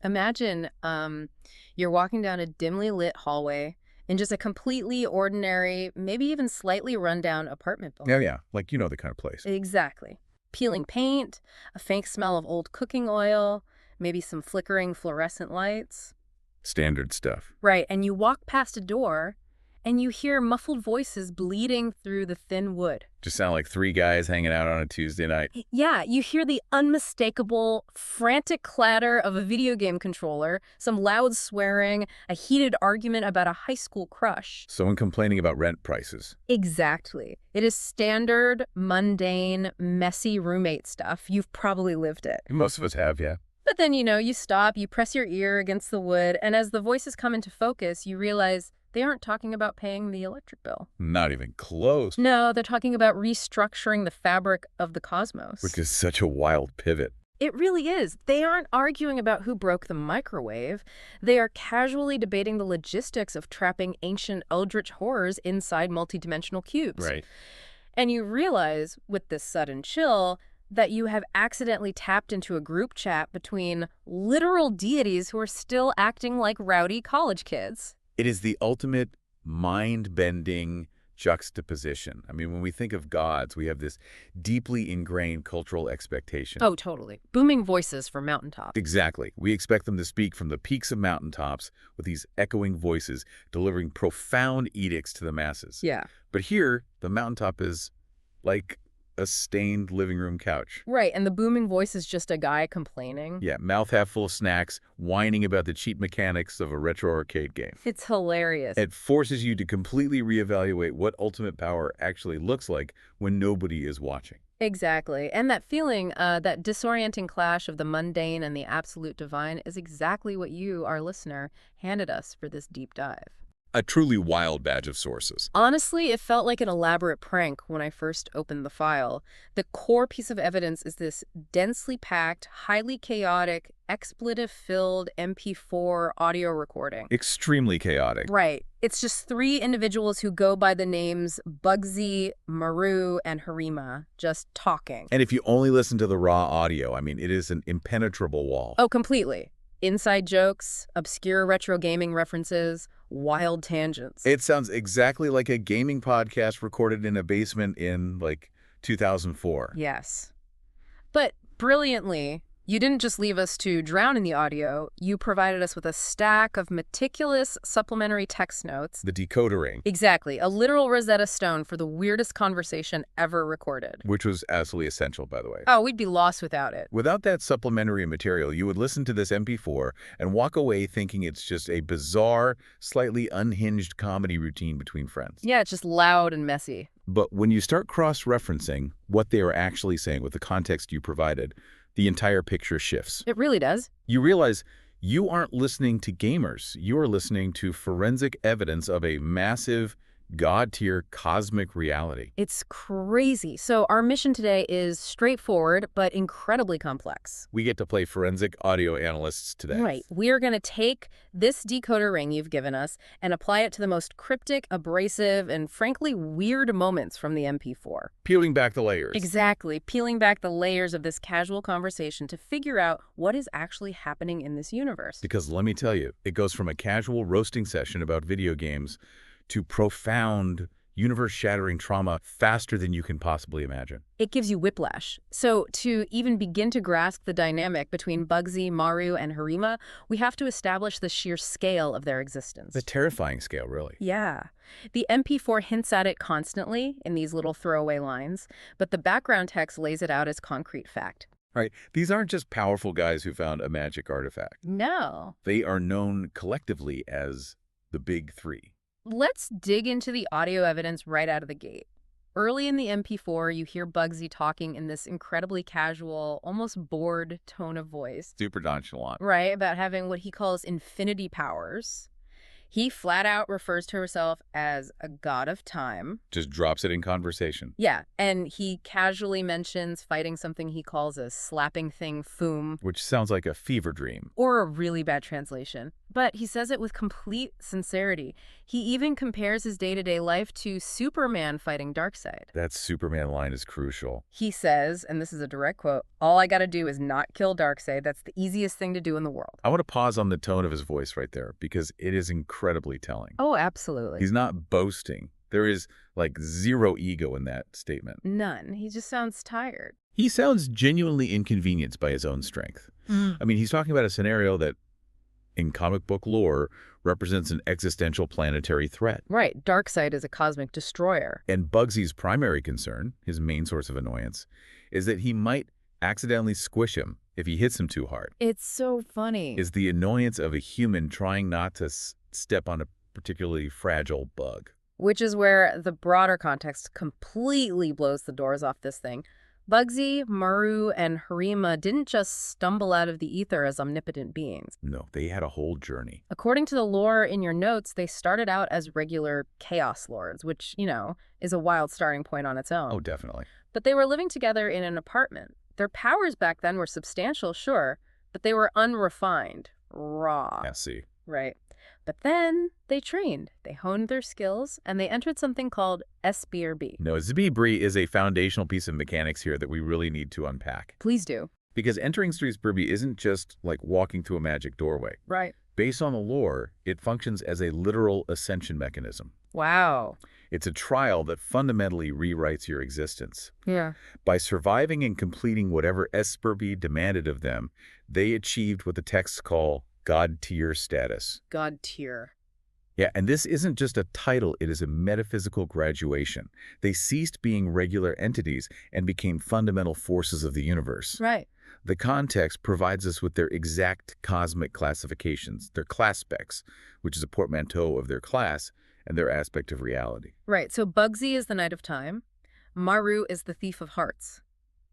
Imagine you're walking down a dimly lit hallway in just a completely ordinary, maybe even slightly rundown apartment Yeah, building. yeah. Like, you know the kind of place. Exactly. Peeling paint, a faint smell of old cooking oil, maybe some flickering fluorescent lights. Standard stuff. Right, and you walk past a door and you hear muffled voices bleeding through the thin wood. Just sound like three guys hanging out on a Tuesday night. Yeah, you hear the unmistakable, frantic clatter of a video game controller, some loud swearing, a heated argument about a high school crush. Someone complaining about rent prices. Exactly. It is standard, mundane, messy roommate stuff. You've probably lived it. Most of us have, yeah. But then, you stop, you press your ear against the wood, and as the voices come into focus, you realize they aren't talking about paying the electric bill. Not even close. No, they're talking about restructuring the fabric of the cosmos. Which is such a wild pivot. It really is. They aren't arguing about who broke the microwave. They are casually debating the logistics of trapping ancient eldritch horrors inside multidimensional cubes. Right. And you realize, with this sudden chill, that you have accidentally tapped into a group chat between literal deities who are still acting like rowdy college kids. It is the ultimate mind-bending juxtaposition. I mean, when we think of gods, we have this deeply ingrained cultural expectation. Oh, totally. Booming voices from mountaintops. Exactly. We expect them to speak from the peaks of mountaintops with these echoing voices, delivering profound edicts to the masses. Yeah. But here, the mountaintop is like a stained living room couch. Right, and the booming voice is just a guy complaining. Yeah, mouth half full of snacks, whining about the cheap mechanics of a retro arcade game. It's hilarious. It forces you to completely reevaluate what ultimate power actually looks like when nobody is watching. Exactly. And that feeling, that disorienting clash of the mundane and the absolute divine is exactly what you, our listener, handed us for this deep dive. A truly wild badge of sources. Honestly, it felt like an elaborate prank when I first opened the file. The core piece of evidence is this densely packed, highly chaotic, expletive-filled MP4 audio recording. Extremely chaotic. Right. It's just three individuals who go by the names Bugsy, Maru, and Harima, just talking. And if you only listen to the raw audio, I mean, it is an impenetrable wall. Oh, completely. Inside jokes, obscure retro gaming references, wild tangents. It sounds exactly like a gaming podcast recorded in a basement in, like, 2004. Yes. But brilliantly, you didn't just leave us to drown in the audio. You provided us with a stack of meticulous supplementary text notes. The decoder ring. Exactly. A literal Rosetta Stone for the weirdest conversation ever recorded. Which was absolutely essential, by the way. Oh, we'd be lost without it. Without that supplementary material, you would listen to this MP4 and walk away thinking it's just a bizarre, slightly unhinged comedy routine between friends. Yeah, it's just loud and messy. But when you start cross-referencing what they are actually saying with the context you provided, the entire picture shifts. It really does. You realize you aren't listening to gamers. You are listening to forensic evidence of a massive, God-tier cosmic reality. It's crazy. So our mission today is straightforward, but incredibly complex. We get to play forensic audio analysts today. Right. We are going to take this decoder ring you've given us and apply it to the most cryptic, abrasive, and frankly weird moments from the MP4. Peeling back the layers. Exactly. Peeling back the layers of this casual conversation to figure out what is actually happening in this universe. Because let me tell you, it goes from a casual roasting session about video games to profound, universe-shattering trauma faster than you can possibly imagine. It gives you whiplash. So to even begin to grasp the dynamic between Bugsy, Maru, and Harima, we have to establish the sheer scale of their existence. The terrifying scale, really. Yeah. The MP4 hints at it constantly in these little throwaway lines, but the background text lays it out as concrete fact. Right. These aren't just powerful guys who found a magic artifact. No. They are known collectively as the Big Three. Let's dig into the audio evidence right out of the gate. Early in the MP4, you hear Bugsy talking in this incredibly casual, almost bored tone of voice. Super nonchalant. Right, about having what he calls infinity powers. He flat out refers to herself as a god of time. Just drops it in conversation. Yeah, and he casually mentions fighting something he calls a slapping thing foom, Which sounds like a fever dream. or a really bad translation. But he says it with complete sincerity. He even compares his day-to-day life to Superman fighting Darkseid. That Superman line is crucial. He says, and this is a direct quote, "All I gotta do is not kill Darkseid. That's the easiest thing to do in the world." I want to pause on the tone of his voice right there because it is incredibly telling. Oh, absolutely. He's not boasting. There is like zero ego in that statement. None. He just sounds tired. He sounds genuinely inconvenienced by his own strength. I mean, he's talking about a scenario that, in comic book lore, represents an existential planetary threat. Right. Darkseid is a cosmic destroyer. And Bugsy's primary concern, his main source of annoyance, is that he might accidentally squish him if he hits him too hard. It's so funny. Is the annoyance of a human trying not to step on a particularly fragile bug. Which is where the broader context completely blows the doors off this thing. Bugsy, Maru, and Harima didn't just stumble out of the ether as omnipotent beings. No, they had a whole journey. According to the lore in your notes, they started out as regular Chaos Lords, which, is a wild starting point on its own. Oh, definitely. But they were living together in an apartment. Their powers back then were substantial, sure, but they were unrefined, raw. Yeah, see. Right. But then they trained, they honed their skills, and they entered something called SBRB. No, SBRB is a foundational piece of mechanics here that we really need to unpack. Please do. Because entering SBRB isn't just like walking through a magic doorway. Right. Based on the lore, it functions as a literal ascension mechanism. Wow. It's a trial that fundamentally rewrites your existence. Yeah. By surviving and completing whatever SBRB demanded of them, they achieved what the texts call God tier status. God tier. Yeah, and this isn't just a title, it is a metaphysical graduation. They ceased being regular entities and became fundamental forces of the universe. Right. The context provides us with their exact cosmic classifications, their class specs, which is a portmanteau of their class and their aspect of reality. Right, so Bugsy is the Knight of Time, Maru is the Thief of Hearts,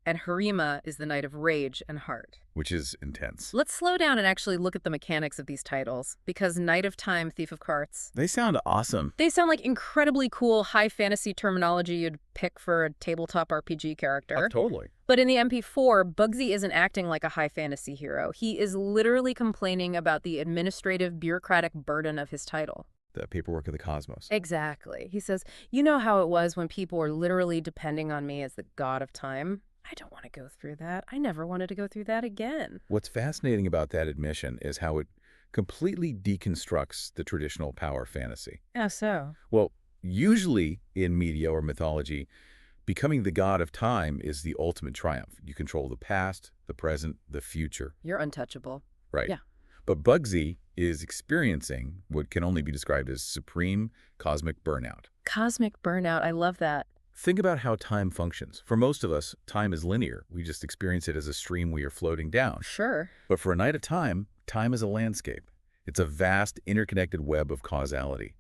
and Harima is the Knight of Rage and Heart. Which is intense. Let's slow down and actually look at the mechanics of these titles, because Knight of Time, Thief of Hearts, They sound awesome. they sound like incredibly cool high fantasy terminology you'd pick for a tabletop RPG character. Totally. But in the MP4, Bugsy isn't acting like a high fantasy hero. He is literally complaining about the administrative, bureaucratic burden of his title. The paperwork of the cosmos. Exactly. He says, you know how it was when people were literally depending on me as the god of time? I don't want to go through that. I never wanted to go through that again. What's fascinating about that admission is how it completely deconstructs the traditional power fantasy. Yeah, so? Well, usually in media or mythology, becoming the god of time is the ultimate triumph. You control the past, the present, the future. You're untouchable. Right. Yeah. But Bugsy is experiencing what can only be described as supreme cosmic burnout. Cosmic burnout. I love that. Think about how time functions. For most of us, time is linear. We just experience it as a stream we are floating down. Sure. But for a Knight of Time, time is a landscape. It's a vast, interconnected web of causality.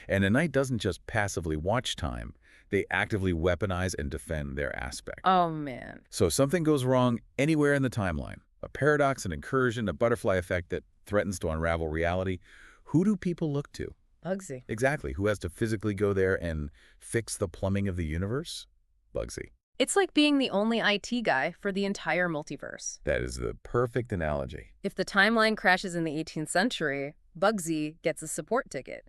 And a knight doesn't just passively watch time. They actively weaponize and defend their aspect. Oh, man. So if something goes wrong anywhere in the timeline, a paradox, an incursion, a butterfly effect that threatens to unravel reality, who do people look to? Bugsy. Exactly. Who has to physically go there and fix the plumbing of the universe? Bugsy. It's like being the only IT guy for the entire multiverse. That is the perfect analogy. If the timeline crashes in the 18th century, Bugsy gets a support ticket.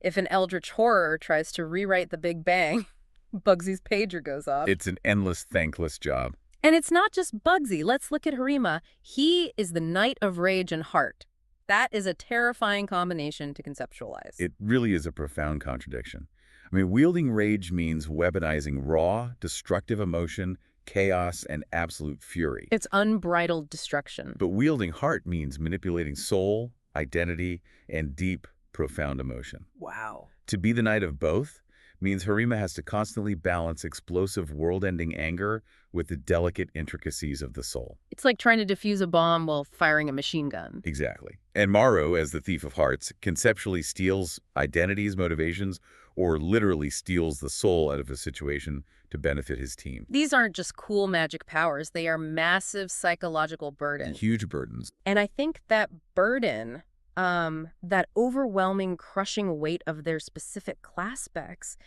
If an eldritch horror tries to rewrite the Big Bang, Bugsy's pager goes off. It's an endless, thankless job. And it's not just Bugsy. Let's look at Harima. He is the Knight of Rage and Heart. That is a terrifying combination to conceptualize. It really is a profound contradiction. I mean, wielding rage means weaponizing raw, destructive emotion, chaos, and absolute fury. It's unbridled destruction. But wielding heart means manipulating soul, identity, and deep, profound emotion. Wow. To be the knight of both means Harima has to constantly balance explosive world-ending anger with the delicate intricacies of the soul. It's like trying to defuse a bomb while firing a machine gun. Exactly. And Maru, as the thief of hearts, conceptually steals identities, motivations, or literally steals the soul out of a situation to benefit his team. These aren't just cool magic powers. They are massive psychological burdens. Huge burdens. And I think that burden that overwhelming, crushing weight of their specific class specs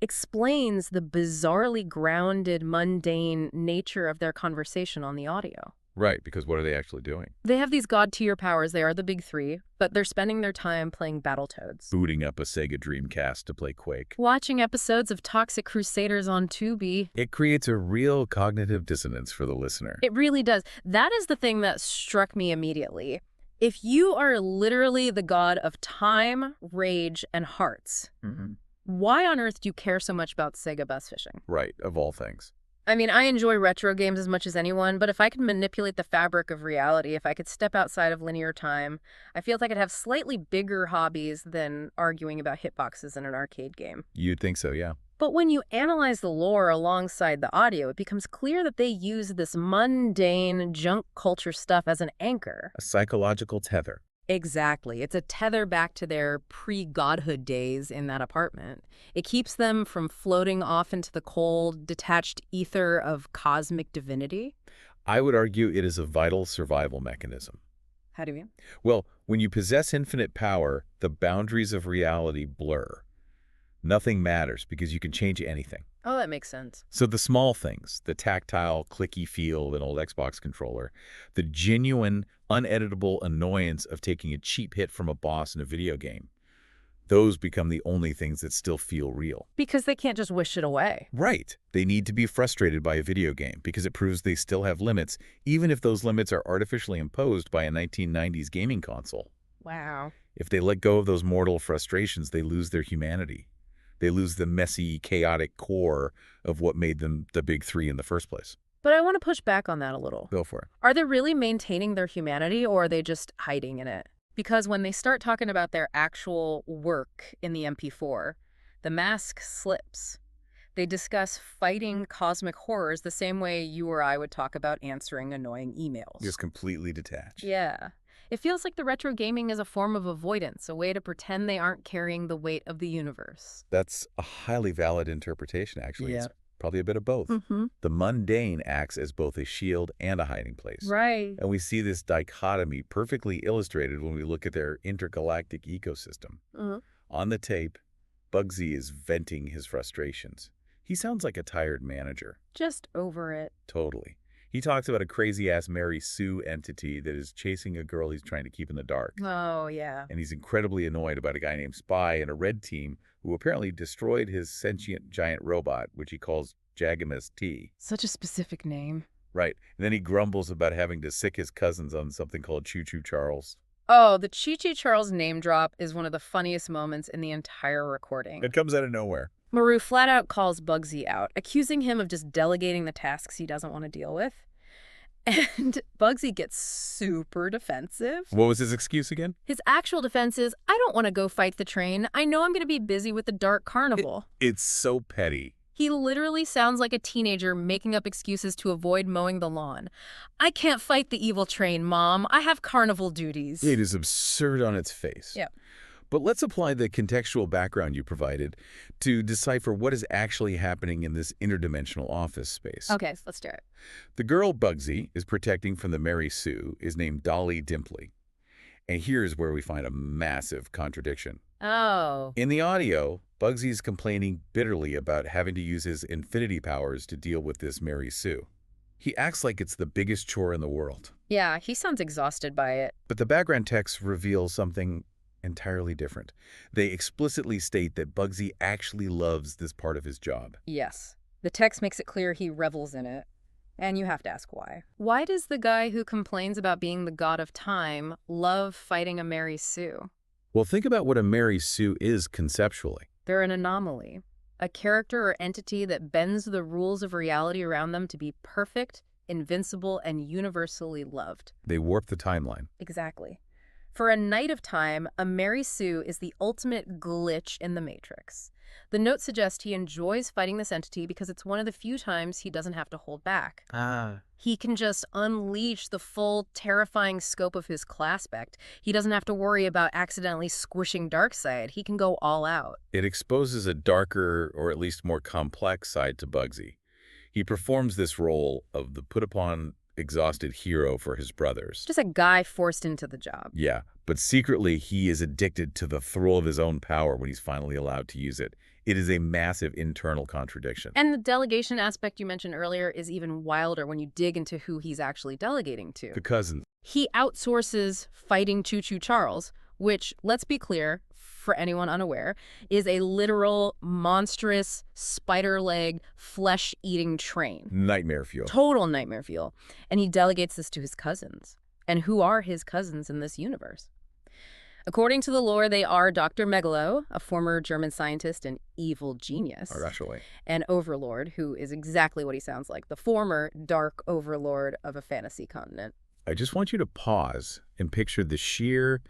explains the bizarrely grounded, mundane nature of their conversation on the audio. Right, because what are they actually doing? They have these god-tier powers, they are the big three, but they're spending their time playing Battletoads. Booting up a Sega Dreamcast to play Quake. Watching episodes of Toxic Crusaders on Tubi. It creates a real cognitive dissonance for the listener. It really does. That is the thing that struck me immediately. If you are literally the god of time, rage, and hearts, why on earth do you care so much about Sega bus fishing? Right, of all things. I mean, I enjoy retro games as much as anyone, but if I could manipulate the fabric of reality, if I could step outside of linear time, I feel like I'd have slightly bigger hobbies than arguing about hitboxes in an arcade game. You'd think so, yeah. But when you analyze the lore alongside the audio, it becomes clear that they use this mundane junk culture stuff as an anchor. A psychological tether. Exactly. It's a tether back to their pre-godhood days in that apartment. It keeps them from floating off into the cold, detached ether of cosmic divinity. I would argue it is a vital survival mechanism. How do you mean? Well, when you possess infinite power, the boundaries of reality blur. Nothing matters because you can change anything. Oh, that makes sense. So the small things, the tactile, clicky feel of an old Xbox controller, the genuine, uneditable annoyance of taking a cheap hit from a boss in a video game, those become the only things that still feel real. Because they can't just wish it away. Right. They need to be frustrated by a video game because it proves they still have limits, even if those limits are artificially imposed by a 1990s gaming console. Wow. If they let go of those mortal frustrations, they lose their humanity. They lose the messy, chaotic core of what made them the big three in the first place. But I want to push back on that a little. Go for it. Are they really maintaining their humanity, or are they just hiding in it? Because when they start talking about their actual work in the MP4, the mask slips. They discuss fighting cosmic horrors the same way you or I would talk about answering annoying emails. Just completely detached. Yeah. It feels like the retro gaming is a form of avoidance, a way to pretend they aren't carrying the weight of the universe. That's a highly valid interpretation, actually. Yeah. It's probably a bit of both. Mm-hmm. The mundane acts as both a shield and a hiding place. Right. And we see this dichotomy perfectly illustrated when we look at their intergalactic ecosystem. Mm-hmm. On the tape, Bugsy is venting his frustrations. He sounds like a tired manager. Just over it. Totally. He talks about a crazy-ass Mary Sue entity that is chasing a girl he's trying to keep in the dark. Oh, yeah. And he's incredibly annoyed about a guy named Spy and a red team who apparently destroyed his sentient giant robot, which he calls Jagamus T. Such a specific name. Right. And then he grumbles about having to sick his cousins on something called Choo Choo Charles. Oh, the Chi Chi Charles name drop is one of the funniest moments in the entire recording. It comes out of nowhere. Maru flat out calls Bugsy out, accusing him of just delegating the tasks he doesn't want to deal with. And Bugsy gets super defensive. What was his excuse again? His actual defense is, I don't want to go fight the train. I know I'm going to be busy with the Dark Carnival. It's so petty. He literally sounds like a teenager making up excuses to avoid mowing the lawn. I can't fight the evil train, Mom. I have carnival duties. It is absurd on its face. Yeah. But let's apply the contextual background you provided to decipher what is actually happening in this interdimensional office space. Okay, let's do it. The girl Bugsy is protecting from the Mary Sue is named Dolly Dimpley. And here's where we find a massive contradiction. Oh. In the audio, Bugsy is complaining bitterly about having to use his infinity powers to deal with this Mary Sue. He acts like it's the biggest chore in the world. Yeah, he sounds exhausted by it. But the background text reveals something entirely different. They explicitly state that Bugsy actually loves this part of his job. Yes. The text makes it clear he revels in it. And you have to ask why. Why does the guy who complains about being the god of time love fighting a Mary Sue? Well, think about what a Mary Sue is conceptually. They're an anomaly. A character or entity that bends the rules of reality around them to be perfect, invincible, and universally loved. They warp the timeline. Exactly. For a Knight of Time, a Mary Sue is the ultimate glitch in the Matrix. The note suggests he enjoys fighting this entity because it's one of the few times he doesn't have to hold back. He can just unleash the full, terrifying scope of his class spec. He doesn't have to worry about accidentally squishing Darkseid. He can go all out. It exposes a darker, or at least more complex side to Bugsy. He performs this role of the put-upon exhausted hero for his brothers. Just a guy forced into the job. Yeah, but secretly he is addicted to the thrill of his own power when he's finally allowed to use it. It is a massive internal contradiction. And the delegation aspect you mentioned earlier is even wilder when you dig into who he's actually delegating to. The cousins. He outsources fighting Choo-Choo Charles, which, let's be clear, for anyone unaware, is a literal, monstrous, spider-leg, flesh-eating train. Nightmare fuel. Total nightmare fuel. And he delegates this to his cousins. And who are his cousins in this universe? According to the lore, they are Dr. Megalo, a former German scientist and evil genius, and Overlord, who is exactly what he sounds like, the former dark overlord of a fantasy continent. I just want you to pause and picture the sheer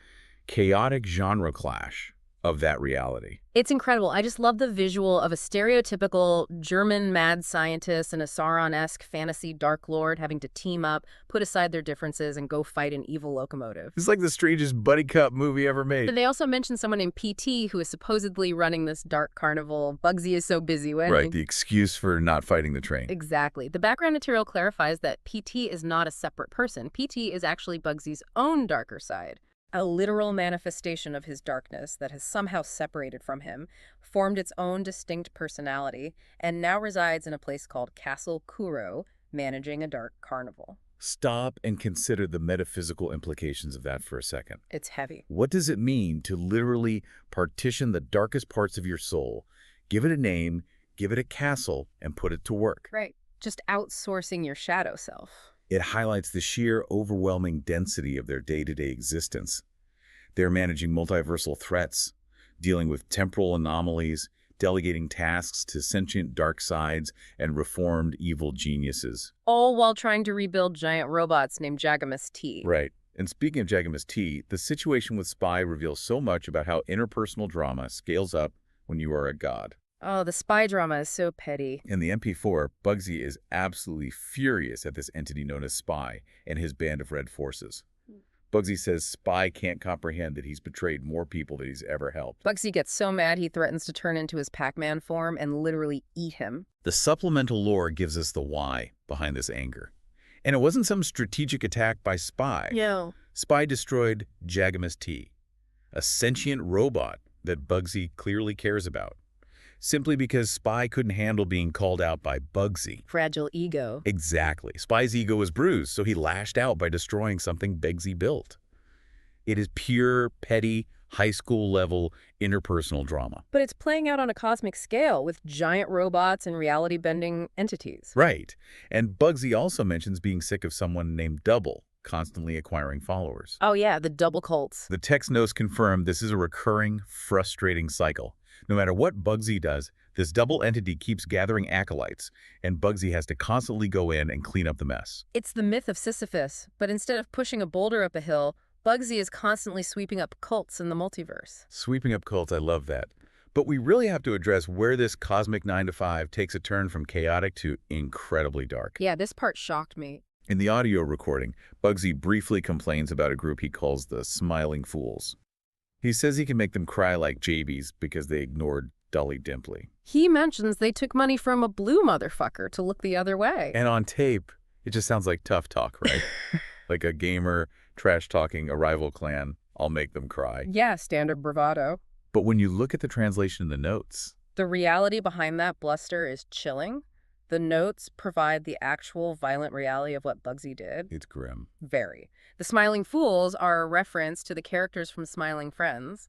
chaotic genre clash of that reality. It's incredible. I just love the visual of a stereotypical German mad scientist and a Sauron-esque fantasy dark lord having to team up, put aside their differences, and go fight an evil locomotive. It's like the strangest buddy cop movie ever made. But they also mentioned someone named PT who is supposedly running this dark carnival Bugsy is so busy with. Right, the excuse for not fighting the train. Exactly. The background material clarifies that PT is not a separate person. PT is actually Bugsy's own darker side. A literal manifestation of his darkness that has somehow separated from him, formed its own distinct personality, and now resides in a place called Castle Kuro, managing a dark carnival. Stop and consider the metaphysical implications of that for a second. It's heavy. What does it mean to literally partition the darkest parts of your soul, give it a name, give it a castle, and put it to work? Right. Just outsourcing your shadow self. It highlights the sheer overwhelming density of their day-to-day existence. They're managing multiversal threats, dealing with temporal anomalies, delegating tasks to sentient dark sides and reformed evil geniuses. All while trying to rebuild giant robots named Jagamus T. Right. And speaking of Jagamus T, the situation with Spy reveals so much about how interpersonal drama scales up when you are a god. Oh, the spy drama is so petty. In the MP4, Bugsy is absolutely furious at this entity known as Spy and his band of red forces. Bugsy says Spy can't comprehend that he's betrayed more people than he's ever helped. Bugsy gets so mad he threatens to turn into his Pac-Man form and literally eat him. The supplemental lore gives us the why behind this anger. And it wasn't some strategic attack by Spy. No. Spy destroyed Jagamus T, a sentient robot that Bugsy clearly cares about, simply because Spy couldn't handle being called out by Bugsy. Fragile ego. Exactly. Spy's ego was bruised, so he lashed out by destroying something Bugsy built. It is pure, petty, high school level interpersonal drama. But it's playing out on a cosmic scale with giant robots and reality-bending entities. Right. And Bugsy also mentions being sick of someone named Double, constantly acquiring followers. Oh yeah, the double cults. The text notes confirm this is a recurring, frustrating cycle. No matter what Bugsy does, this double entity keeps gathering acolytes, and Bugsy has to constantly go in and clean up the mess. It's the myth of Sisyphus, but instead of pushing a boulder up a hill, Bugsy is constantly sweeping up cults in the multiverse. Sweeping up cults, I love that. But we really have to address where this cosmic 9 to 5 takes a turn from chaotic to incredibly dark. Yeah, this part shocked me. In the audio recording, Bugsy briefly complains about a group he calls the Smiling Fools. He says he can make them cry like JBs because they ignored Dolly Dimply. He mentions they took money from a blue motherfucker to look the other way. And on tape, it just sounds like tough talk, right? Like a gamer trash-talking a rival clan, I'll make them cry. Yeah, standard bravado. But when you look at the translation in the notes... The reality behind that bluster is chilling. The notes provide the actual violent reality of what Bugsy did. It's grim. Very. The Smiling Fools are a reference to the characters from Smiling Friends.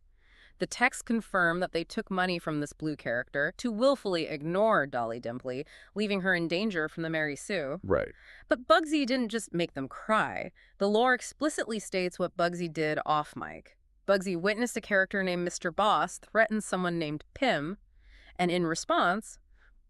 The texts confirm that they took money from this blue character to willfully ignore Dolly Dimply, leaving her in danger from the Mary Sue. Right. But Bugsy didn't just make them cry. The lore explicitly states what Bugsy did off mic. Bugsy witnessed a character named Mr. Boss threaten someone named Pim, and in response,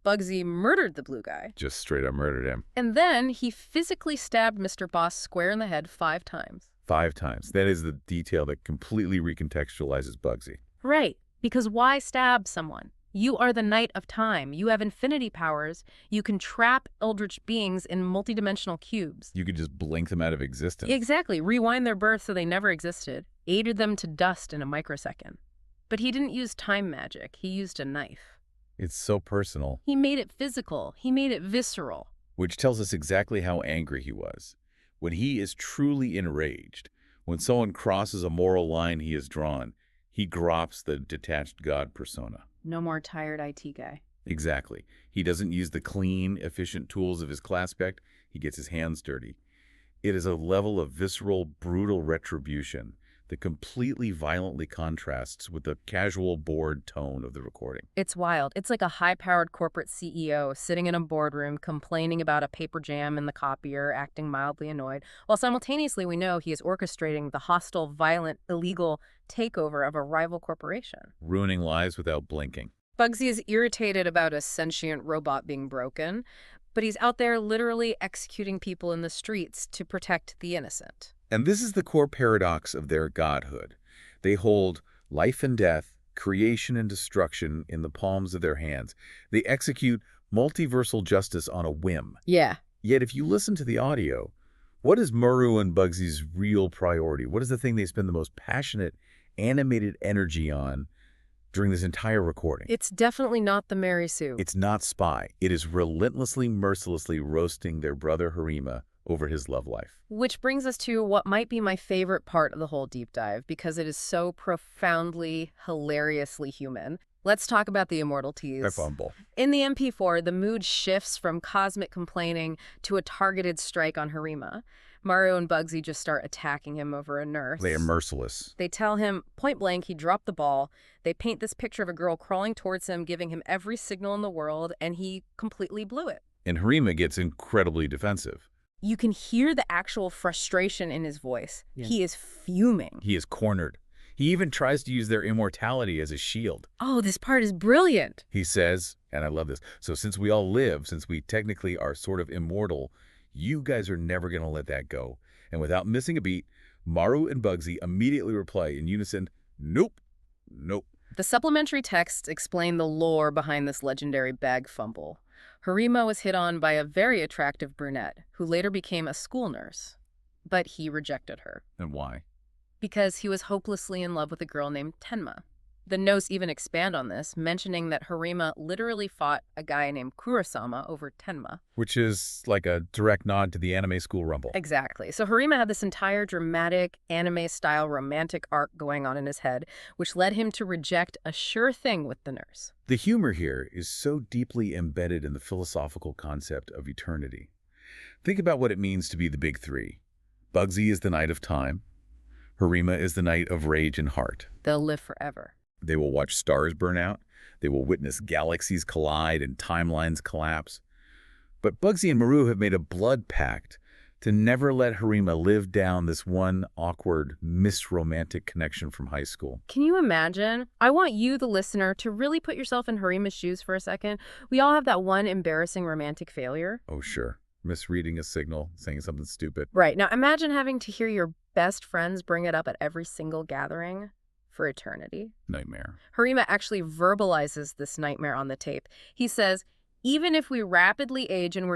Bugsy murdered the blue guy. Just straight up murdered him. And then he physically stabbed Mr. Boss square in the head 5 times. 5 times. That is the detail that completely recontextualizes Bugsy. Right. Because why stab someone? You are the Knight of Time. You have infinity powers. You can trap eldritch beings in multidimensional cubes. You could just blink them out of existence. Exactly. Rewind their birth so they never existed. Aided them to dust in a microsecond. But he didn't use time magic. He used a knife. It's so personal. He made it physical. He made it visceral. which tells us exactly how angry he was. When he is truly enraged, when someone crosses a moral line he has drawn, he drops the detached God persona. No more tired IT guy. Exactly. He doesn't use the clean, efficient tools of his class spec. He gets his hands dirty. It is a level of visceral, brutal retribution that completely violently contrasts with the casual, bored tone of the recording. It's wild. It's like a high-powered corporate CEO sitting in a boardroom complaining about a paper jam in the copier, acting mildly annoyed, while simultaneously we know he is orchestrating the hostile, violent, illegal takeover of a rival corporation. Ruining lives without blinking. Bugsy is irritated about a sentient robot being broken, but he's out there literally executing people in the streets to protect the innocent. And this is the core paradox of their godhood. They hold life and death, creation and destruction in the palms of their hands. They execute multiversal justice on a whim. Yeah. Yet if you listen to the audio, what is Maru and Bugsy's real priority? What is the thing they spend the most passionate, animated energy on during this entire recording? It's definitely not the Mary Sue. It's not spy. It is relentlessly, mercilessly roasting their brother Harima over his love life. Which brings us to what might be my favorite part of the whole deep dive, because it is so profoundly, hilariously human. Let's talk about the immortal tease. I fumble. In the MP4, the mood shifts from cosmic complaining to a targeted strike on Harima. Maru and Bugsy just start attacking him over a nurse. They are merciless. They tell him point blank he dropped the ball. They paint this picture of a girl crawling towards him, giving him every signal in the world, and he completely blew it. And Harima gets incredibly defensive. You can hear the actual frustration in his voice. Yeah. He is fuming. He is cornered. He even tries to use their immortality as a shield. Oh, this part is brilliant. He says, and I love this, so since we all live, since we technically are sort of immortal, you guys are never going to let that go. And without missing a beat, Maru and Bugsy immediately reply in unison, nope, nope. The supplementary texts explain the lore behind this legendary bag fumble. Harima was hit on by a very attractive brunette who later became a school nurse, but he rejected her. And why? Because he was hopelessly in love with a girl named Tenma. The notes even expand on this, mentioning that Harima literally fought a guy named Kurosama over Tenma. Which is like a direct nod to the anime school rumble. Exactly. So Harima had this entire dramatic, anime-style romantic arc going on in his head, which led him to reject a sure thing with the nurse. The humor here is so deeply embedded in the philosophical concept of eternity. Think about what it means to be the big three. Bugsy is the knight of time. Harima is the knight of rage and heart. They'll live forever. They will watch stars burn out. They will witness galaxies collide and timelines collapse. But Bugsy and Maru have made a blood pact to never let Harima live down this one awkward, misromantic connection from high school. Can you imagine? I want you, the listener, to really put yourself in Harima's shoes for a second. We all have that one embarrassing romantic failure. Oh, sure. Misreading a signal, saying something stupid. Right. Now imagine having to hear your best friends bring it up at every single gathering. For eternity. Nightmare. Harima actually verbalizes this nightmare on the tape. He says, even if we rapidly age and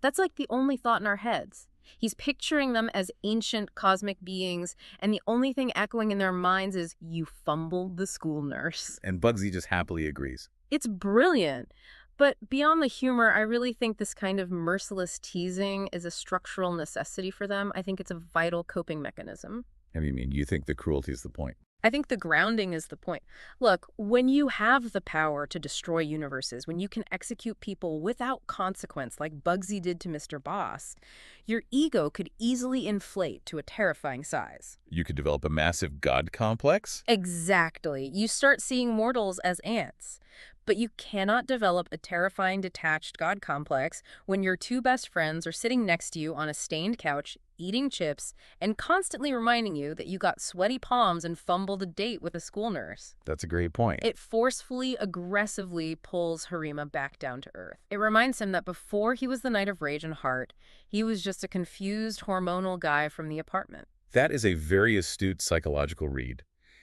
that's like the only thought in our heads. He's picturing them as ancient cosmic beings, and the only thing echoing in their minds is, you fumbled the school nurse. And Bugsy just happily agrees. It's brilliant. But beyond the humor, I really think this kind of merciless teasing is a structural necessity for them. I think it's a vital coping mechanism. What do you mean? You think the cruelty is the point? I think the grounding is the point. Look, when you have the power to destroy universes, when you can execute people without consequence like Bugsy did to Mr. Boss, your ego could easily inflate to a terrifying size. You could develop a massive god complex? Exactly. You start seeing mortals as ants. But you cannot develop a terrifying detached god complex when your two best friends are sitting next to you on a stained couch, eating chips, and constantly reminding you that you got sweaty palms and fumbled a date with a school nurse. That's a great point. It forcefully, aggressively pulls Harima back down to earth. It reminds him that before he was the Knight of Rage and Heart, he was just a confused, hormonal guy from the apartment. That is a very astute psychological read.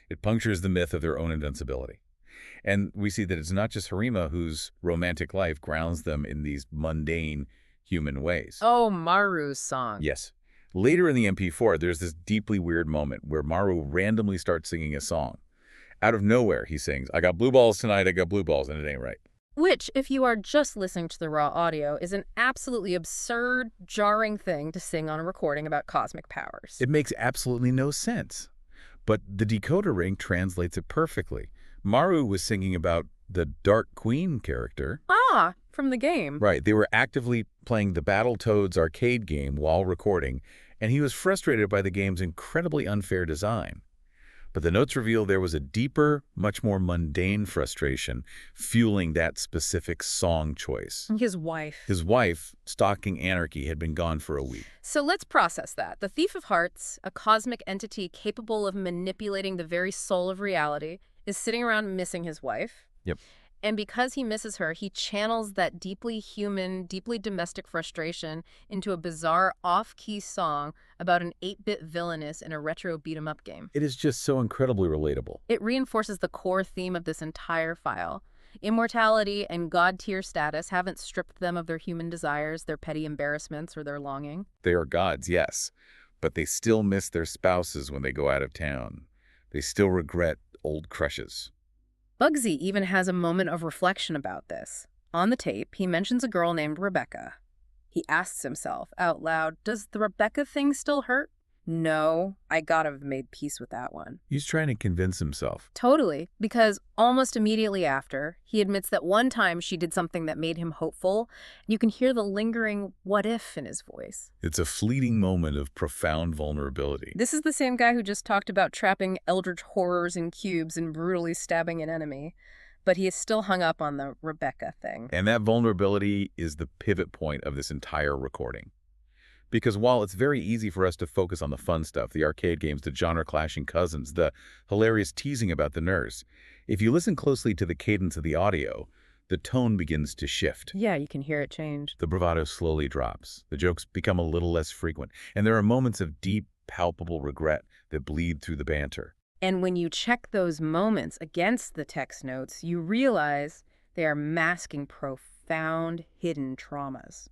It punctures the myth of their own invincibility. And we see that it's not just Harima whose romantic life grounds them in these mundane human ways. Oh, Maru's song. Yes. Later in the MP4, there's this deeply weird moment where Maru randomly starts singing a song. Out of nowhere, he sings, I got blue balls tonight, I got blue balls, and it ain't right. Which, if you are just listening to the raw audio, is an absolutely absurd, jarring thing to sing on a recording about cosmic powers. It makes absolutely no sense. But the decoder ring translates it perfectly. Maru was singing about the Dark Queen character. Ah, from the game. Right, they were actively playing the Battletoads arcade game while recording, and he was frustrated by the game's incredibly unfair design. But the notes reveal there was a deeper, much more mundane frustration fueling that specific song choice. His wife. His wife, stalking Anarchy, had been gone for a week. So let's process that. The Thief of Hearts, a cosmic entity capable of manipulating the very soul of reality, is sitting around missing his wife. Yep. And because he misses her, he channels that deeply human, deeply domestic frustration into a bizarre off-key song about an 8-bit villainess in a retro beat-em-up game. It is just so incredibly relatable. It reinforces the core theme of this entire file. Immortality and god-tier status haven't stripped them of their human desires, their petty embarrassments, or their longing. They are gods, yes, but they still miss their spouses when they go out of town. They still regret old crushes. Bugsy even has a moment of reflection about this. On the tape, he mentions a girl named Rebecca. He asks himself out loud, does the Rebecca thing still hurt? No, I gotta have made peace with that one. He's trying to convince himself. Totally, because almost immediately after, he admits that one time she did something that made him hopeful. You can hear the lingering what if in his voice. It's a fleeting moment of profound vulnerability. This is the same guy who just talked about trapping eldritch horrors in cubes and brutally stabbing an enemy. But he is still hung up on the Rebecca thing. And that vulnerability is the pivot point of this entire recording. Because while it's very easy for us to focus on the fun stuff, the arcade games, the genre-clashing cousins, the hilarious teasing about the nurse, if you listen closely to the cadence of the audio, the tone begins to shift. Yeah, you can hear it change. The bravado slowly drops. The jokes become a little less frequent. And there are moments of deep, palpable regret that bleed through the banter. And when you check those moments against the text notes, you realize they are masking profound, hidden traumas.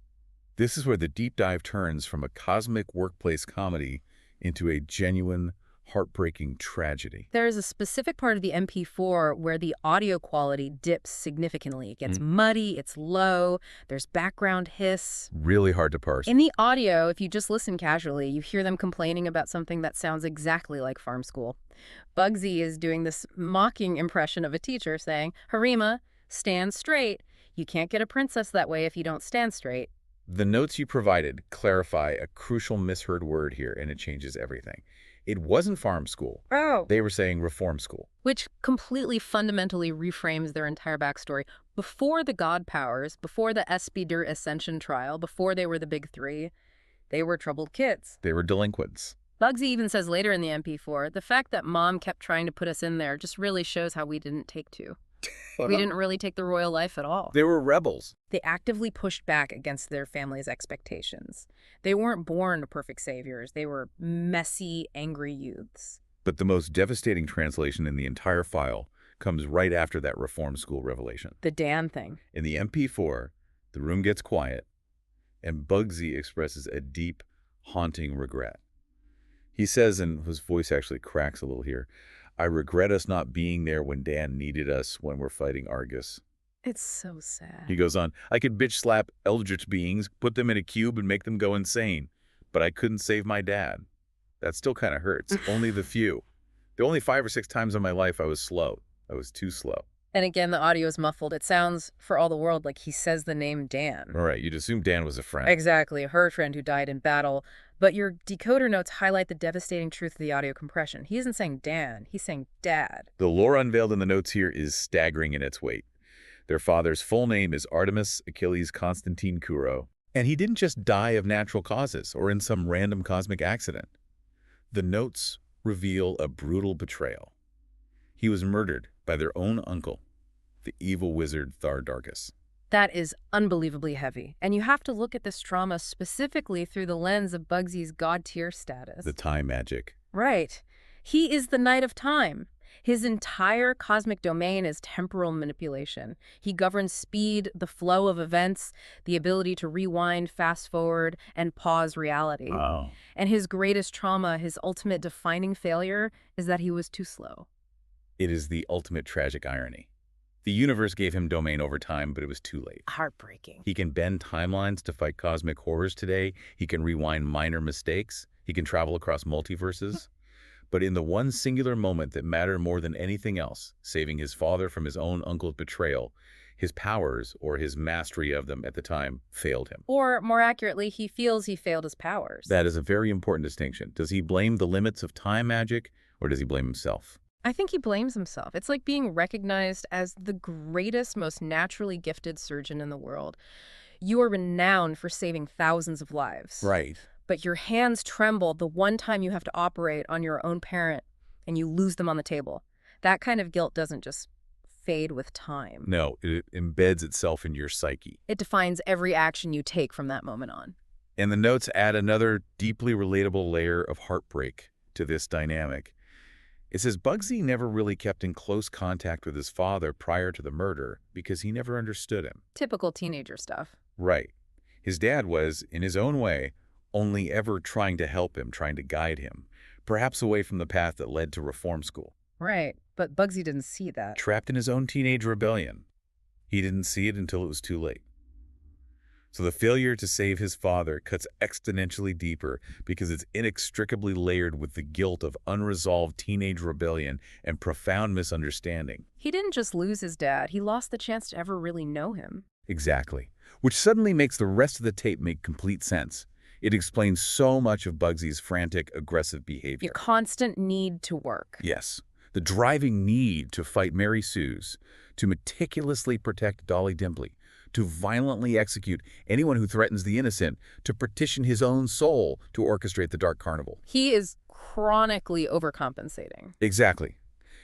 This is where the deep dive turns from a cosmic workplace comedy into a genuine, heartbreaking tragedy. There is a specific part of the MP4 where the audio quality dips significantly. It gets muddy, it's low, there's background hiss. Really hard to parse. In the audio, if you just listen casually, you hear them complaining about something that sounds exactly like farm school. Bugsy is doing this mocking impression of a teacher saying, Harima, stand straight. You can't get a princess that way if you don't stand straight. The notes you provided clarify a crucial misheard word here, and it changes everything. It wasn't farm school. Oh. They were saying reform school. Which completely fundamentally reframes their entire backstory. Before the god powers, before the Speeder Ascension trial, before they were the big three, they were troubled kids. They were delinquents. Bugsy even says later in the MP4, the fact that Mom kept trying to put us in there just really shows how we didn't take to. We didn't really take the royal life at all. They were rebels. They actively pushed back against their family's expectations. They weren't born perfect saviors. They were messy, angry youths. But the most devastating translation in the entire file comes right after that reform school revelation. The Dan thing. In the MP4, the room gets quiet, and Bugsy expresses a deep, haunting regret. He says, and his voice actually cracks a little here, I regret us not being there when Dan needed us when we're fighting Argus. It's so sad. He goes on, I could bitch slap eldritch beings, put them in a cube and make them go insane, but I couldn't save my dad. That still kind of hurts. Only the few. The only 5 or 6 times in my life I was slow. I was too slow. And again, the audio is muffled. It sounds, for all the world, like he says the name Dan. All right, you'd assume Dan was a friend. Exactly, her friend who died in battle. But your decoder notes highlight the devastating truth of the audio compression. He isn't saying Dan, he's saying Dad. The lore unveiled in the notes here is staggering in its weight. Their father's full name is Artemis Achilles Constantine Kuro. And he didn't just die of natural causes or in some random cosmic accident. The notes reveal a brutal betrayal. He was murdered by their own uncle, the evil wizard Thar Darkis. That is unbelievably heavy. And you have to look at this trauma specifically through the lens of Bugsy's god-tier status. The time magic. Right. He is the Knight of Time. His entire cosmic domain is temporal manipulation. He governs speed, the flow of events, the ability to rewind, fast forward, and pause reality. Wow. And his greatest trauma, his ultimate defining failure, is that he was too slow. It is the ultimate tragic irony. The universe gave him domain over time, but it was too late. Heartbreaking. He can bend timelines to fight cosmic horrors today. He can rewind minor mistakes. He can travel across multiverses. But in the one singular moment that mattered more than anything else, saving his father from his own uncle's betrayal, his powers, or his mastery of them at the time, failed him. Or, more accurately, he feels he failed his powers. That is a very important distinction. Does he blame the limits of time magic, or does he blame himself? I think he blames himself. It's like being recognized as the greatest, most naturally gifted surgeon in the world. You are renowned for saving thousands of lives. Right. But your hands tremble the one time you have to operate on your own parent and you lose them on the table. That kind of guilt doesn't just fade with time. No, it embeds itself in your psyche. It defines every action you take from that moment on. And the notes add another deeply relatable layer of heartbreak to this dynamic. It says Bugsy never really kept in close contact with his father prior to the murder because he never understood him. Typical teenager stuff. Right. His dad was, in his own way, only ever trying to help him, trying to guide him, perhaps away from the path that led to reform school. Right, but Bugsy didn't see that. Trapped in his own teenage rebellion. He didn't see it until it was too late. So the failure to save his father cuts exponentially deeper because it's inextricably layered with the guilt of unresolved teenage rebellion and profound misunderstanding. He didn't just lose his dad, he lost the chance to ever really know him. Exactly. Which suddenly makes the rest of the tape make complete sense. It explains so much of Bugsy's frantic, aggressive behavior. Your constant need to work. Yes. The driving need to fight Mary Sue's, to meticulously protect Dolly Dimpley, to violently execute anyone who threatens the innocent, to partition his own soul to orchestrate the Dark Carnival. He is chronically overcompensating. Exactly.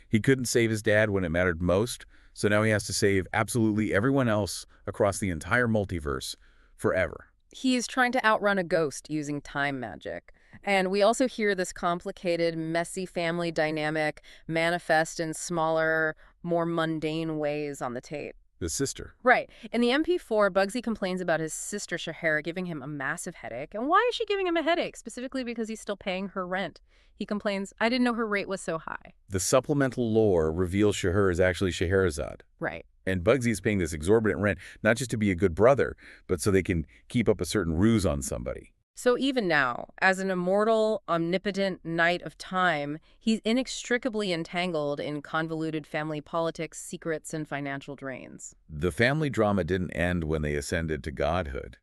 He couldn't save his dad when it mattered most, so now he has to save absolutely everyone else across the entire multiverse forever. He is trying to outrun a ghost using time magic. And we also hear this complicated, messy family dynamic manifest in smaller, more mundane ways on the tape. The sister. Right. In the MP4, Bugsy complains about his sister Shahara giving him a massive headache. And why is she giving him a headache? Specifically because he's still paying her rent. He complains, I didn't know her rate was so high. The supplemental lore reveals Shahar is actually Scheherazade. Right. And Bugsy's paying this exorbitant rent, not just to be a good brother, but so they can keep up a certain ruse on somebody. So even now, as an immortal, omnipotent knight of time, he's inextricably entangled in convoluted family politics, secrets, and financial drains. The family drama didn't end when they ascended to godhood.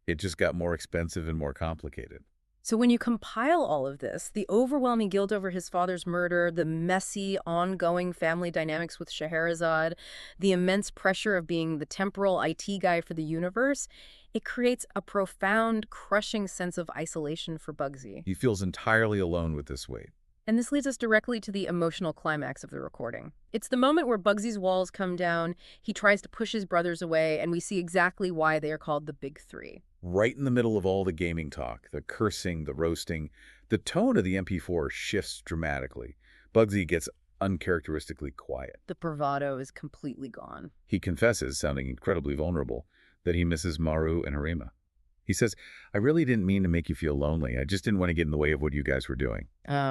It just got more expensive and more complicated. So when you compile all of this, the overwhelming guilt over his father's murder, the messy, ongoing family dynamics with Scheherazade, the immense pressure of being the temporal IT guy for the universe, it creates a profound, crushing sense of isolation for Bugsy. He feels entirely alone with this weight. And this leads us directly to the emotional climax of the recording. It's the moment where Bugsy's walls come down, he tries to push his brothers away, and we see exactly why they are called the Big Three. Right in the middle of all the gaming talk, the cursing, the roasting, the tone of the MP4 shifts dramatically. Bugsy gets uncharacteristically quiet. The bravado is completely gone. He confesses, sounding incredibly vulnerable, that he misses Maru and Harima. He says, I really didn't mean to make you feel lonely. I just didn't want to get in the way of what you guys were doing.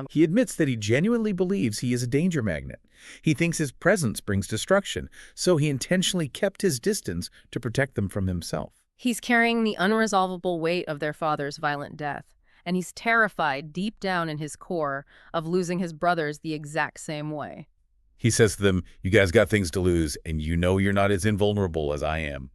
He admits that he genuinely believes he is a danger magnet. He thinks his presence brings destruction, so he intentionally kept his distance to protect them from himself. He's carrying the unresolvable weight of their father's violent death, and he's terrified deep down in his core of losing his brothers the exact same way. He says to them, you guys got things to lose, and you know you're not as invulnerable as I am.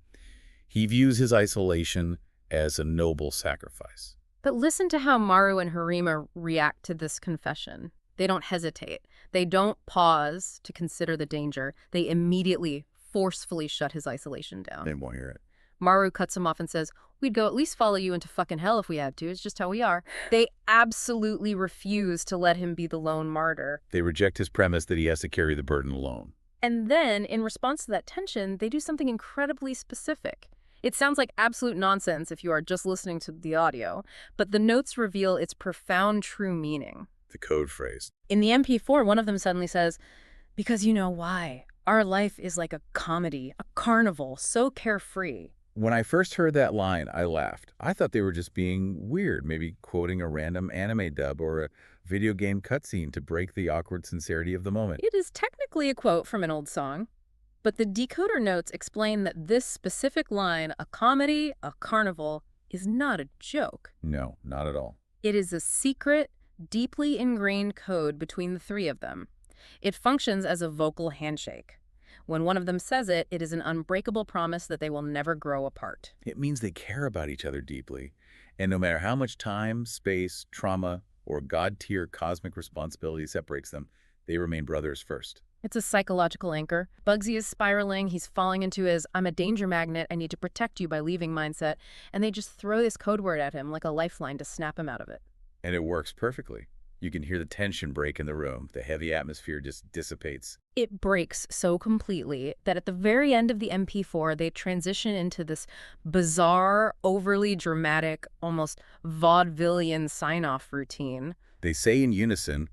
He views his isolation as a noble sacrifice. But listen to how Maru and Harima react to this confession. They don't hesitate. They don't pause to consider the danger. They immediately, forcefully shut his isolation down. They won't hear it. Maru cuts him off and says, we'd go at least follow you into fucking hell if we had to. It's just how we are. They absolutely refuse to let him be the lone martyr. They reject his premise that he has to carry the burden alone. And then, in response to that tension, they do something incredibly specific. It sounds like absolute nonsense if you are just listening to the audio, but the notes reveal its profound true meaning. The code phrase. In the MP4, one of them suddenly says, because you know why. Our life is like a comedy, a carnival, so carefree. When I first heard that line, I laughed. I thought they were just being weird, maybe quoting a random anime dub or a video game cutscene to break the awkward sincerity of the moment. It is technically a quote from an old song. But the decoder notes explain that this specific line, a comedy, a carnival, is not a joke. No, not at all. It is a secret, deeply ingrained code between the three of them. It functions as a vocal handshake. When one of them says it, it is an unbreakable promise that they will never grow apart. It means they care about each other deeply. And no matter how much time, space, trauma, or God-tier cosmic responsibility separates them, they remain brothers first. It's a psychological anchor. Bugsy is spiraling. He's falling into his, I'm a danger magnet, I need to protect you by leaving mindset. And they just throw this code word at him like a lifeline to snap him out of it. And it works perfectly. You can hear the tension break in the room. The heavy atmosphere just dissipates. It breaks so completely that at the very end of the MP4, they transition into this bizarre, overly dramatic, almost vaudevillian sign-off routine. They say in unison,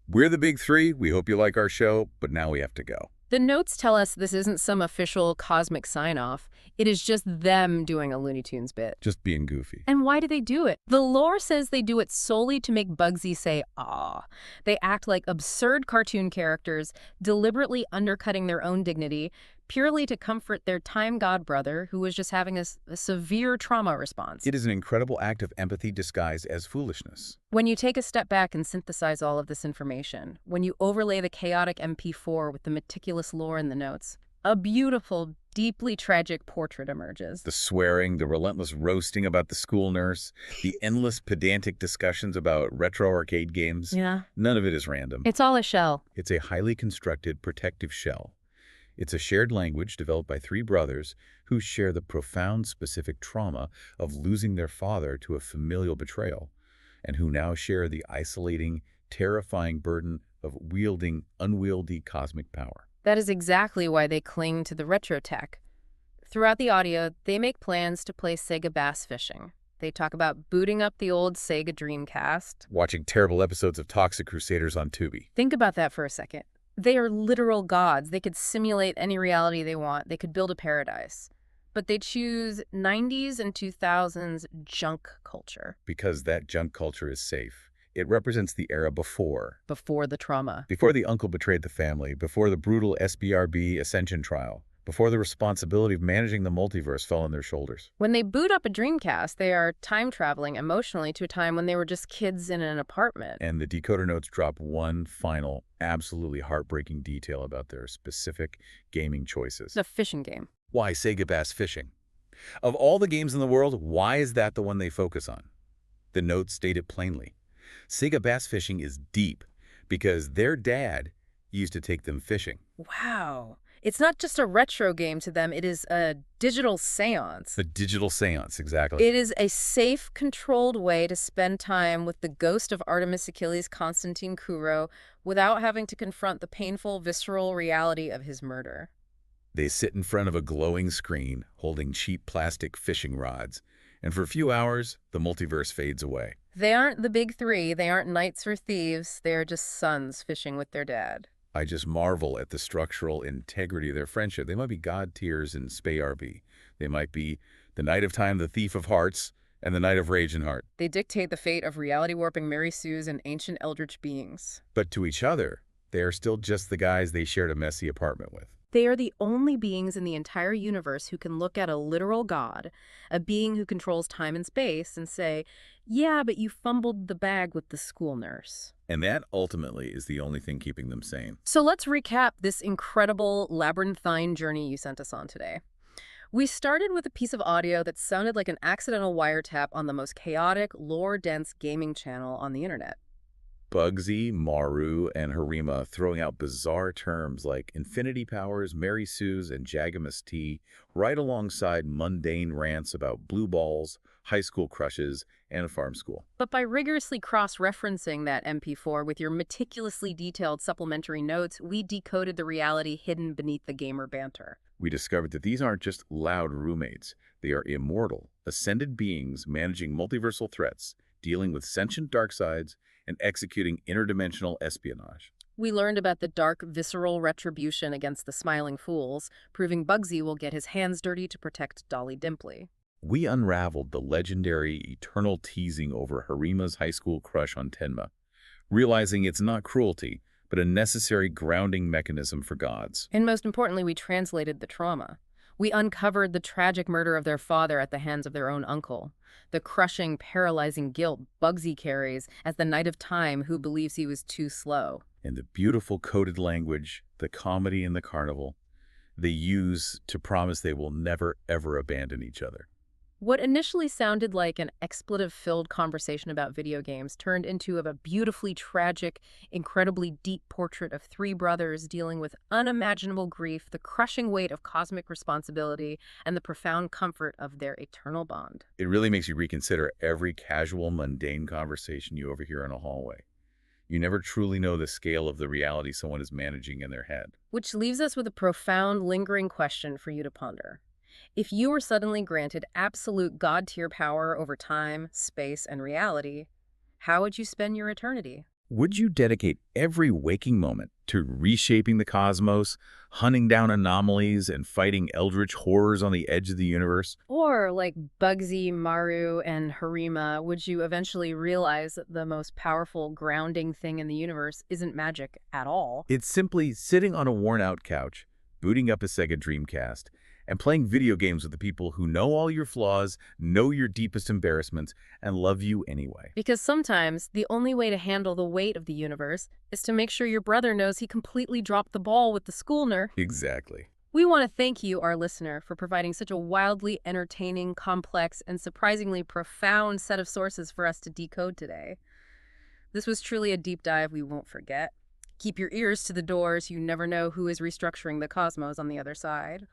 "We're the big three. We hope you like our show, but now we have to go." The notes tell us this isn't some official cosmic sign-off. It is just them doing a Looney Tunes bit. Just being goofy. And why do they do it? The lore says they do it solely to make Bugsy say, "ah." They act like absurd cartoon characters, deliberately undercutting their own dignity, purely to comfort their time god brother, who was just having a severe trauma response. It is an incredible act of empathy disguised as foolishness. When you take a step back and synthesize all of this information, when you overlay the chaotic MP4 with the meticulous lore in the notes, a beautiful, deeply tragic portrait emerges. The swearing, the relentless roasting about the school nurse, the endless pedantic discussions about retro arcade games. Yeah. None of it is random. It's all a shell. It's a highly constructed protective shell. It's a shared language developed by three brothers who share the profound specific trauma of losing their father to a familial betrayal, and who now share the isolating, terrifying burden of wielding unwieldy cosmic power. That is exactly why they cling to the retro tech. Throughout the audio, they make plans to play Sega Bass Fishing. They talk about booting up the old Sega Dreamcast. Watching terrible episodes of Toxic Crusaders on Tubi. Think about that for a second. They are literal gods. They could simulate any reality they want. They could build a paradise. But they choose 90s and 2000s junk culture. Because that junk culture is safe. It represents the era before. Before the trauma. Before the uncle betrayed the family, before the brutal SBRB Ascension trial, before the responsibility of managing the multiverse fell on their shoulders. When they boot up a Dreamcast, they are time-traveling emotionally to a time when they were just kids in an apartment. And the decoder notes drop one final, absolutely heartbreaking detail about their specific gaming choices. The fishing game. Why Sega Bass Fishing? Of all the games in the world, why is that the one they focus on? The notes state it plainly. Sega Bass Fishing is deep because their dad used to take them fishing. Wow. It's not just a retro game to them, it is a digital seance. A digital seance, exactly. It is a safe, controlled way to spend time with the ghost of Artemis Achilles Constantine Kuro without having to confront the painful, visceral reality of his murder. They sit in front of a glowing screen, holding cheap plastic fishing rods, and for a few hours, the multiverse fades away. They aren't the big three, they aren't knights or thieves, they are just sons fishing with their dad. I just marvel at the structural integrity of their friendship. They might be god tiers in SPARB. They might be the Knight of Time, the Thief of Hearts, and the Knight of Rage and Heart. They dictate the fate of reality-warping Mary Sues and ancient eldritch beings. But to each other, they are still just the guys they shared a messy apartment with. They are the only beings in the entire universe who can look at a literal god, a being who controls time and space, and say, yeah, but you fumbled the bag with the school nurse. And that ultimately is the only thing keeping them sane. So let's recap this incredible labyrinthine journey you sent us on today. We started with a piece of audio that sounded like an accidental wiretap on the most chaotic, lore-dense gaming channel on the internet. Bugsy, Maru, and Harima throwing out bizarre terms like infinity powers, Mary Sue's, and Jagamus T, right alongside mundane rants about blue balls, high school crushes, and a farm school. But by rigorously cross-referencing that MP4 with your meticulously detailed supplementary notes, we decoded the reality hidden beneath the gamer banter. We discovered that these aren't just loud roommates. They are immortal, ascended beings managing multiversal threats, dealing with sentient dark sides, and executing interdimensional espionage. We learned about the dark, visceral retribution against the Smiling Fools, proving Bugsy will get his hands dirty to protect Dolly Dimpley. We unraveled the legendary eternal teasing over Harima's high school crush on Tenma, realizing it's not cruelty, but a necessary grounding mechanism for gods. And most importantly, we translated the trauma. We uncovered the tragic murder of their father at the hands of their own uncle, the crushing, paralyzing guilt Bugsy carries as the Knight of Time who believes he was too slow. And the beautiful coded language, the comedy and the carnival, they use to promise they will never, ever abandon each other. What initially sounded like an expletive-filled conversation about video games turned into a beautifully tragic, incredibly deep portrait of three brothers dealing with unimaginable grief, the crushing weight of cosmic responsibility, and the profound comfort of their eternal bond. It really makes you reconsider every casual, mundane conversation you overhear in a hallway. You never truly know the scale of the reality someone is managing in their head. Which leaves us with a profound, lingering question for you to ponder. If you were suddenly granted absolute God-tier power over time, space, and reality, how would you spend your eternity? Would you dedicate every waking moment to reshaping the cosmos, hunting down anomalies, and fighting eldritch horrors on the edge of the universe? Or, like Bugsy, Maru, and Harima, would you eventually realize that the most powerful grounding thing in the universe isn't magic at all? It's simply sitting on a worn-out couch, booting up a Sega Dreamcast, and playing video games with the people who know all your flaws, know your deepest embarrassments, and love you anyway. Because sometimes the only way to handle the weight of the universe is to make sure your brother knows he completely dropped the ball with the schooner. Exactly. We want to thank you, our listener, for providing such a wildly entertaining, complex, and surprisingly profound set of sources for us to decode today. This was truly a deep dive we won't forget. Keep your ears to the doors. You never know who is restructuring the cosmos on the other side.